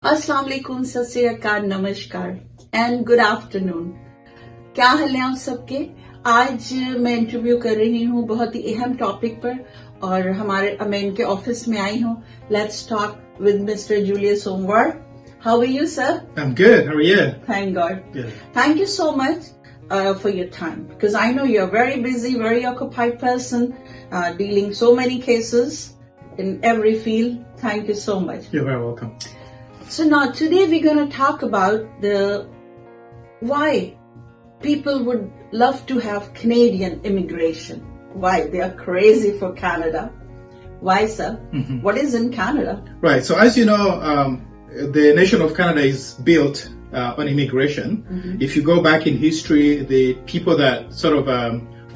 अस्सलाम वालेकुम, सत श्री अकाल, नमस्कार एंड गुड आफ्टरनून। क्या हाल है आप सबके। आज मैं इंटरव्यू कर रही हूँ बहुत ही अहम टॉपिक पर और मैं इनके ऑफिस में आई हूँ। Let's talk with mister Julius Omwar. How are you sir? I'm good. How are you? Thank God. Good. Thank you so much for your time, because I know you're a very busy, very occupied person, dealing so many cases in every field. Thank you so much. You're very welcome. So now today we're going to talk about why people would love to have Canadian immigration. Why they are crazy for Canada. Why, sir? Mm-hmm. What is in Canada? Right. So as you know, the nation of Canada is built on immigration. Mm-hmm. If you go back in history, the people that sort of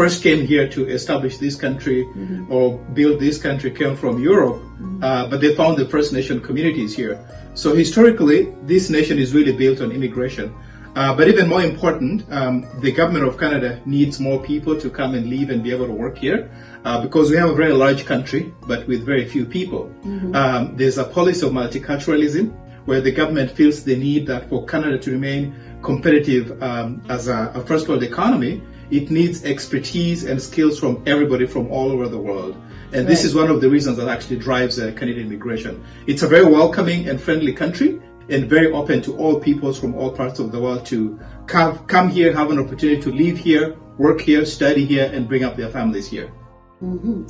first came here to establish this country Mm-hmm. or build this country came from Europe, Mm-hmm. but they found the First Nation communities here. So historically, this nation is really built on immigration. But even more important, the government of Canada needs more people to come and live and be able to work here because we have a very large country, but with very few people. Mm-hmm. There's a policy of multiculturalism where the government feels the need that for Canada to remain competitive as a first world economy, it needs expertise and skills from everybody from all over the world. And this is one of the reasons that actually drives Canadian immigration. It's a very welcoming and friendly country and very open to all peoples from all parts of the world to come here, have an opportunity to live here, work here, study here, and bring up their families here. Mm-hmm.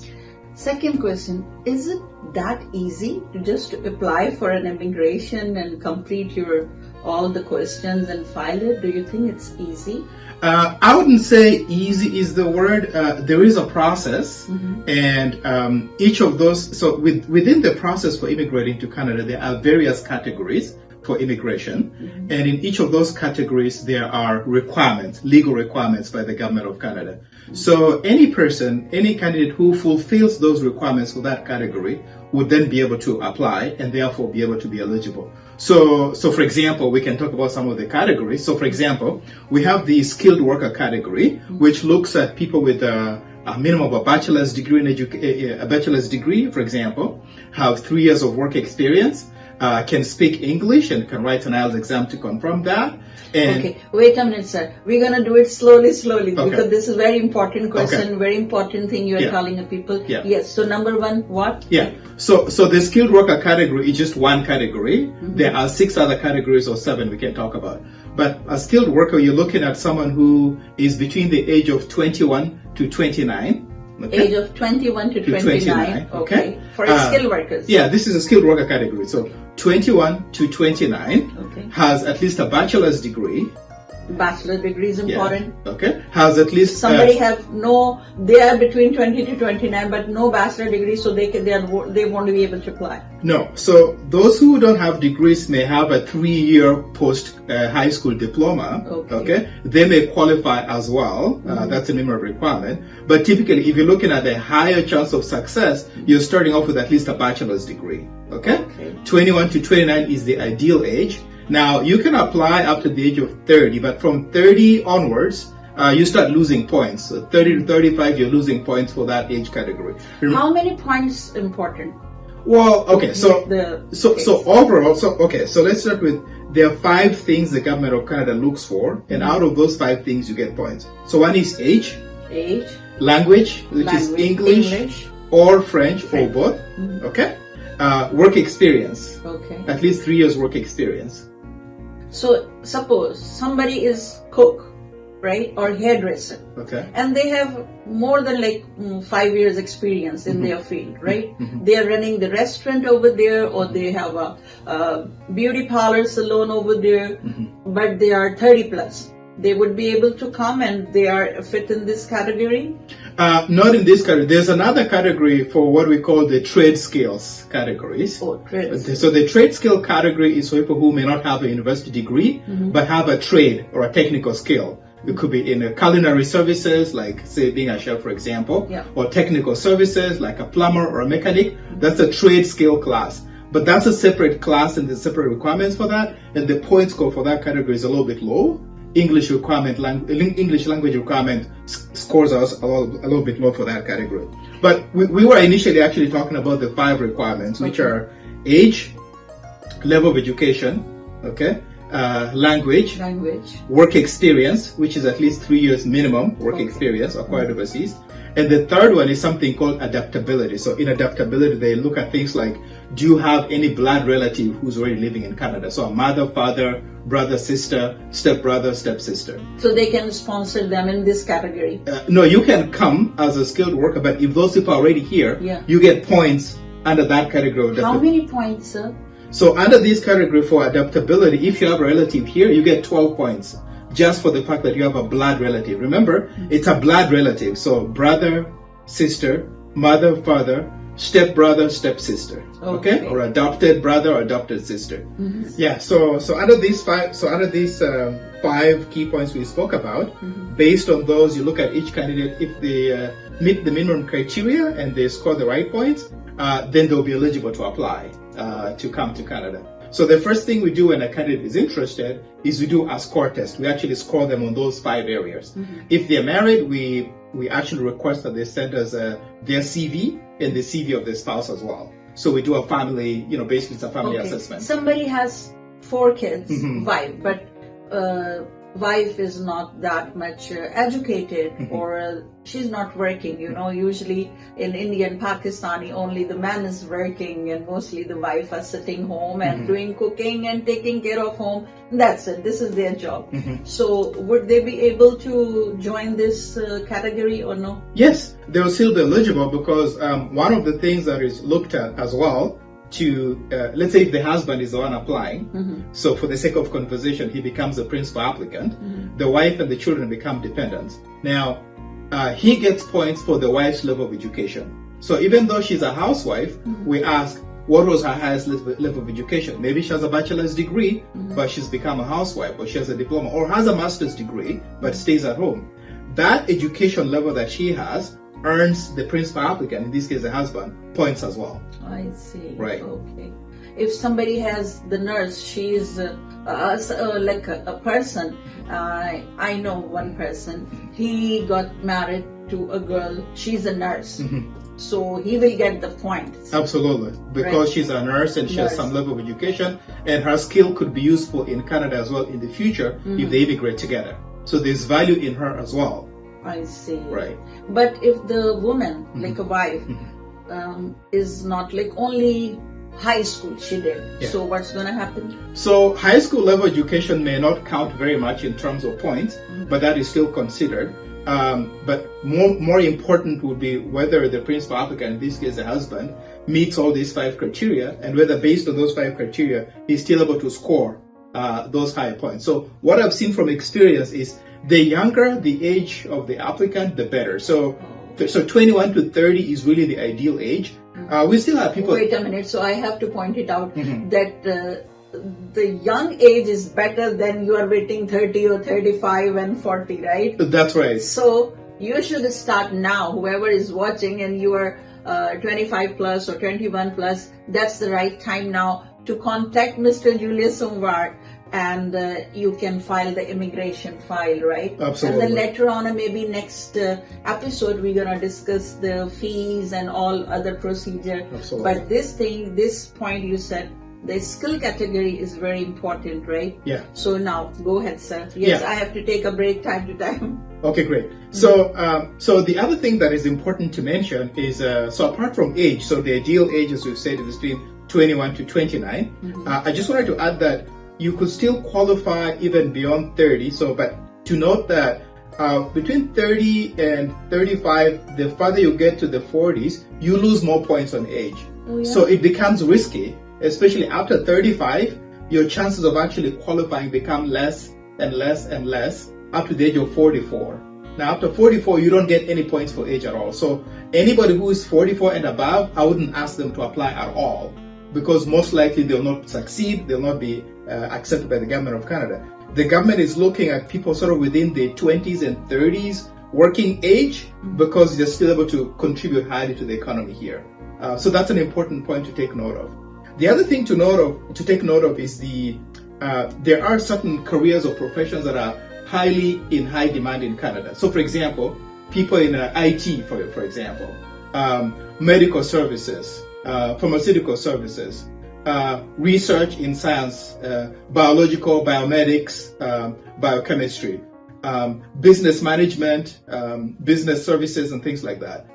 Second question, is it that easy to just apply for an immigration and complete all the questions and file it? Do you think it's easy? I wouldn't say easy is the word. There is a process, Mm-hmm. and each of those. So within the process for immigrating to Canada, there are various categories for immigration, Mm-hmm. and in each of those categories, there are requirements, legal requirements by the government of Canada. So any person, any candidate who fulfills those requirements for that category would then be able to apply and therefore be able to be eligible. So for example, we can talk about some of the categories. So for example, we have the skilled worker category, which looks at people with a minimum of a bachelor's degree a bachelor's degree, for example, have 3 years of work experience, can speak English and can write an IELTS exam to confirm that. And okay, wait a minute, sir. We're going to do it slowly, Okay. because this is very important question, Okay. very important thing you are Yeah. telling the people. Yeah. Yes, so number one, what? Yeah. So the skilled worker category is just one category. Mm-hmm. There are 6 other categories or 7 we can talk about. But a skilled worker, you're looking at someone who is between the age of 21 to 29. Okay? Age of 21 to 29. Okay. For skilled workers. Yeah, this is a skilled worker category. So 21 to 29 Okay. has at least a bachelor's degree. Bachelor degree is important. Yeah. Okay. Has at least Somebody they are between 20 to 29, but no bachelor degree, so they won't be able to apply. No. So those who don't have degrees may have a 3-year post high school diploma. Okay. They may qualify as well. That's a minimum requirement. But typically, if you're looking at a higher chance of success, you're starting off with at least a bachelor's degree. Okay. 21 to 29 is the ideal age. Now, you can apply up to the age of 30, but from 30 onwards, you start losing points. So 30 to 35, you're losing points for that age category. How many points important? Well, okay, so overall, so let's start with, there are 5 things the government of Canada looks for, and out of those 5 things, you get points. So one is age, language, which is English or French, or both, okay? Work experience, Okay. at least 3 years work experience. So suppose somebody is cook, right, or hairdresser, Okay. and they have more than 5 years experience in their field, right? They are running the restaurant over there, or they have a beauty parlor salon over there, but they are 30 plus. They would be able to come and they are fit in this category? Not in this category. There's another category for what we call the trade skills categories. Oh, trades. So the trade skill category is for people who may not have a university degree, but have a trade or a technical skill. It could be in culinary services, like say being a chef, for example, or technical services like a plumber or a mechanic. That's a trade skill class. But that's a separate class and there's separate requirements for that. And the point score for that category is a little bit low. English language requirement scores us a little bit low for that category. But we were initially actually talking about the 5 requirements, which are age, level of education, okay, language, work experience, which is at least 3 years minimum work experience acquired overseas. And the third one is something called adaptability. So in adaptability, they look at things like, do you have any blood relative who's already living in Canada? So a mother, father, brother, sister, stepbrother, stepsister. So they can sponsor them in this category? No, you can come as a skilled worker, but if those people are already here, you get points under that category. How many points, sir? So under this category for adaptability, if you have a relative here, you get 12 points. Just for the fact that you have a blood relative. Remember, it's a blood relative. So brother, sister, mother, father, stepbrother, stepsister. Okay? Or adopted brother or adopted sister. Yeah, so under these five key points we spoke about, based on those, you look at each candidate. If they meet the minimum criteria and they score the right points, then they'll be eligible to apply to come to Canada. So the first thing we do when a candidate is interested is we do a score test. We actually score them on those 5 areas. If they're married, we actually request that they send us their CV and the CV of their spouse as well. So we do a family, basically it's a family assessment. Somebody has 4 kids, wife, but wife is not that much educated or she's not working. Usually in India and Pakistani, only the man is working and mostly the wife are sitting home and doing cooking and taking care of home. That's it. This is their job. So would they be able to join this category or no? Yes, they will still be eligible because one of the things that is looked at as well to, let's say if the husband is the one applying, so for the sake of conversation, he becomes the principal applicant, the wife and the children become dependents. Now, he gets points for the wife's level of education. So even though she's a housewife, we ask, what was her highest level of education? Maybe she has a bachelor's degree, but she's become a housewife, or she has a diploma, or has a master's degree, but stays at home. That education level that she has earns the principal applicant, in this case the husband, points as well. I see. Right. Okay. If somebody has the nurse, she is like a person. I know one person. He got married to a girl. She's a nurse. So he will get the points. Absolutely. Because she's a nurse and she has some level of education, and her skill could be useful in Canada as well in the future if they immigrate together. So there's value in her as well. I see. Right. But if the woman, like a wife, is not like only high school she did, so what's going to happen? So high school level education may not count very much in terms of points, but that is still considered. But more important would be whether the principal applicant, in this case the husband, meets all these 5 criteria, and whether based on those 5 criteria he's still able to score those high points. So what I've seen from experience is the younger the age of the applicant, the better. So 21 to 30 is really the ideal age. We still have people... Wait a minute. So I have to point it out that the young age is better than you are waiting 30 or 35 and 40, right? That's right. So you should start now. Whoever is watching and you are 25 plus or 21 plus, that's the right time now to contact Mr. Julius Omware, and you can file the immigration file, right? Absolutely. And then later on, maybe next episode, we're going to discuss the fees and all other procedure. Absolutely. But this point you said, the skill category is very important, right? Yeah. So now, go ahead, sir. Yes, I have to take a break time to time. Okay, great. So the other thing that is important to mention is, so apart from age, so the ideal age, as we've said, is between 21 to 29. I just wanted to add that you could still qualify even beyond 30. So, but to note that between 30 and 35, the farther you get to the 40s, you lose more points on age. Oh, yeah. So it becomes risky, especially after 35, your chances of actually qualifying become less and less and less up to the age of 44. Now, after 44, you don't get any points for age at all. So anybody who is 44 and above, I wouldn't ask them to apply at all, because most likely they'll not succeed, they'll not be accepted by the government of Canada. The government is looking at people sort of within the 20s and 30s working age, because they're still able to contribute highly to the economy here. So that's an important point to take note of. The other thing to take note of is there are certain careers or professions that are highly in high demand in Canada. So for example, people in IT, for example, medical services, pharmaceutical services, research in science, biological, biomedics, biochemistry, business management, business services and things like that,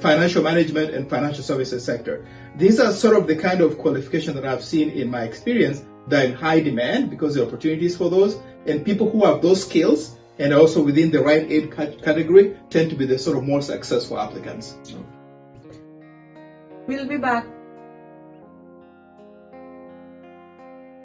financial management and financial services sector. These are sort of the kind of qualification that I've seen in my experience that are in high demand because there are opportunities for those, and people who have those skills and also within the right age category tend to be the sort of more successful applicants. We'll be back